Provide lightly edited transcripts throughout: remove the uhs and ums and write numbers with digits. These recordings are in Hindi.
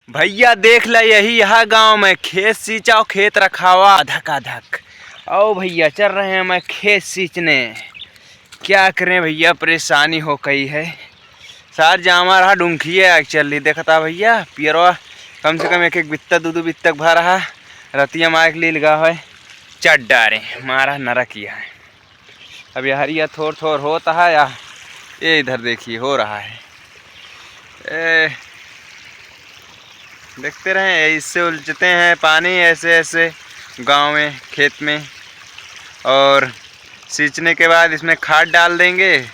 भैया देख ल यही यहाँ गांव में खेत सींचा खेत रखा हुआ धक। ओ भैया चल रहे हैं मैं खेत सींचने। क्या करें भैया, परेशानी हो गई है। सार जामा रहा डूंखी है चल रही देखता भैया पियरवा कम से कम एक बित्ता दो बित्तक भर रहा रतिया मार के लिए लगा है चट डारे मारा नरा किया है। अब यार यह थोड़ होता है या ये इधर देखिए हो रहा है। देखते रहें इससे उलझते हैं पानी ऐसे गांव में खेत में। और सींचने के बाद इसमें खाद डाल देंगे,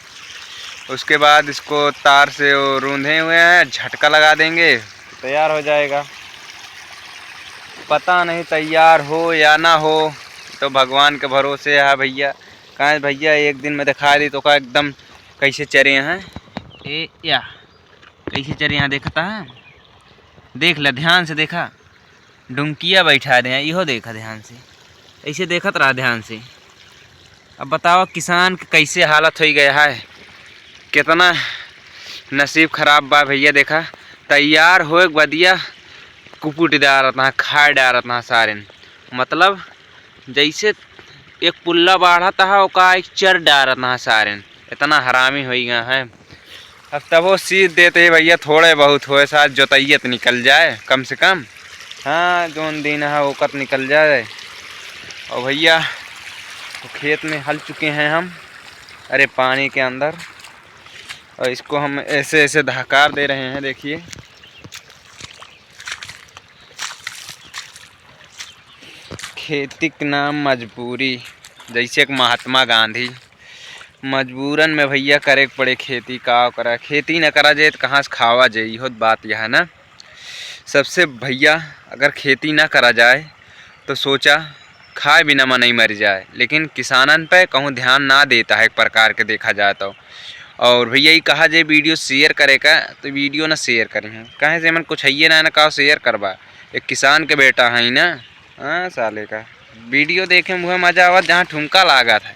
उसके बाद इसको तार से वो रूंधे हुए हैं झटका लगा देंगे तैयार हो जाएगा। पता नहीं तैयार हो या ना हो तो भगवान के भरोसे है भैया। कहाँ भैया एक दिन में दिखा दी तो का एकदम कैसे चरे हैं ए या कैसे चरे यहाँ देखता है। देख ल ध्यान से देखा डुमकिया बैठा दे इहो देखा ध्यान से ऐसे देखत रहा ध्यान से। अब बताओ किसान के कैसे हालत हो गया है, कितना नसीब खराब बा भैया। देखा तैयार हो बदिया कुपुट डालता खा डालता सारे मतलब जैसे एक पुल्ला बाढ़ता है ओका एक चर डालता सारे। इतना हरामी हो गया है। अब तब वो सीध देते भैया थोड़े बहुत हो साथ जोतैयत निकल जाए कम से कम। हाँ जोन दिन है ओकत निकल जाए। और भैया तो खेत में हल चुके हैं हम अरे पानी के अंदर। और इसको हम ऐसे धकार दे रहे हैं। देखिए खेती का नाम मजबूरी, जैसे एक महात्मा गांधी मजबूरन में भैया करे पड़े खेती का करा। खेती न करा जाए तो कहाँ से खावा जाए, यह बात यह है ना। सबसे भैया अगर खेती ना करा जाए तो सोचा खाए बिना मन नहीं मर जाए, लेकिन किसानन पे कहूँ ध्यान ना देता है एक प्रकार के देखा जाए तो। और भैया ये कहा जाए वीडियो शेयर करे का तो वीडियो ना शेयर करें हैं कहें से मन कुछ है ना कहा शेयर करवा। एक किसान के बेटा है ना। हाँ साले का वीडियो देखे मुझे मज़ा आवा जहाँ ठुमका लागा था।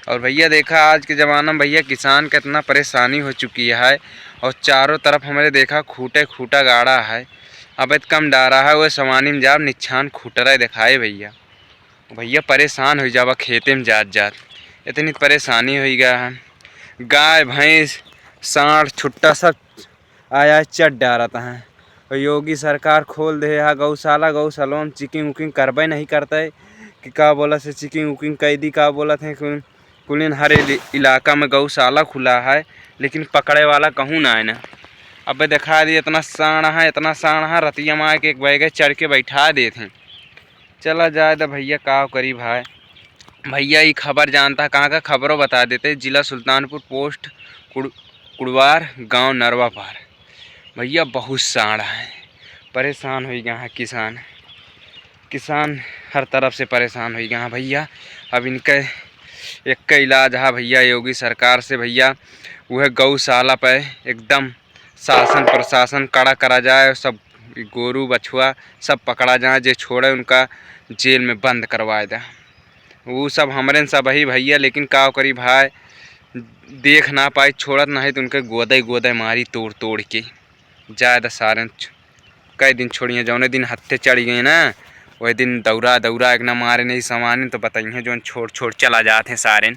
और भैया देखा आज के ज़माना में भैया किसान का इतना परेशानी हो चुकी है। और चारों तरफ हमारे देखा खूटा गाड़ा है। अब इत कम डारा है वो समानी में जाब निच्छान खूटरा दिखाए भैया परेशान हो जावा खेते में जात इतनी परेशानी हो गया है। गाय भैंस सांड छुट्टा सब आया चट डारता है। और योगी सरकार खोल दे है गौशाला में चिकिंग उकिंग करबे नहीं करते कि का बोला से चिकिंग उकिंग कैदी का बोला थे कुलिन हर इलाका में गौशाला खुला है लेकिन पकड़े वाला कहूँ ना है ना। अब दिखा दिए इतना साण है रतिया माँ के एक बैगे चढ़ के बैठा देते हैं। चला जाए तो भैया का करी भाई। भैया ये खबर जानता है कहाँ का खबरों बता देते। जिला सुल्तानपुर पोस्ट कुड़वार गांव नरवा पार भैया बहुत साड़ा है। परेशान हो गया है किसान हर तरफ से परेशान हो गया है भैया। अब इनके एक का इलाज है भैया योगी सरकार से भैया वह गौशाला पे एकदम शासन प्रशासन कड़ा करा जाए। सब गोरू बछुआ सब पकड़ा जाए, जो छोड़े उनका जेल में बंद करवा दे। वो सब हमारे सब ही भैया, लेकिन का करी भाई देख ना पाए छोड़त नहीं तो उनके गोदे मारी तोड़ के जाए सारे। कई दिन छोड़िए जौने दिन हत्थे चढ़ गए ना वही दिन दौरा एक ना मारे नहीं सामान तो बताइए जो छोड़ चला जाते हैं सारे।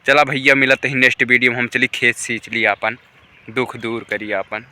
चला भैया मिलते ही नेक्स्ट वीडियो में हम चली खेत सींच लिया अपन दुख दूर करिए अपन।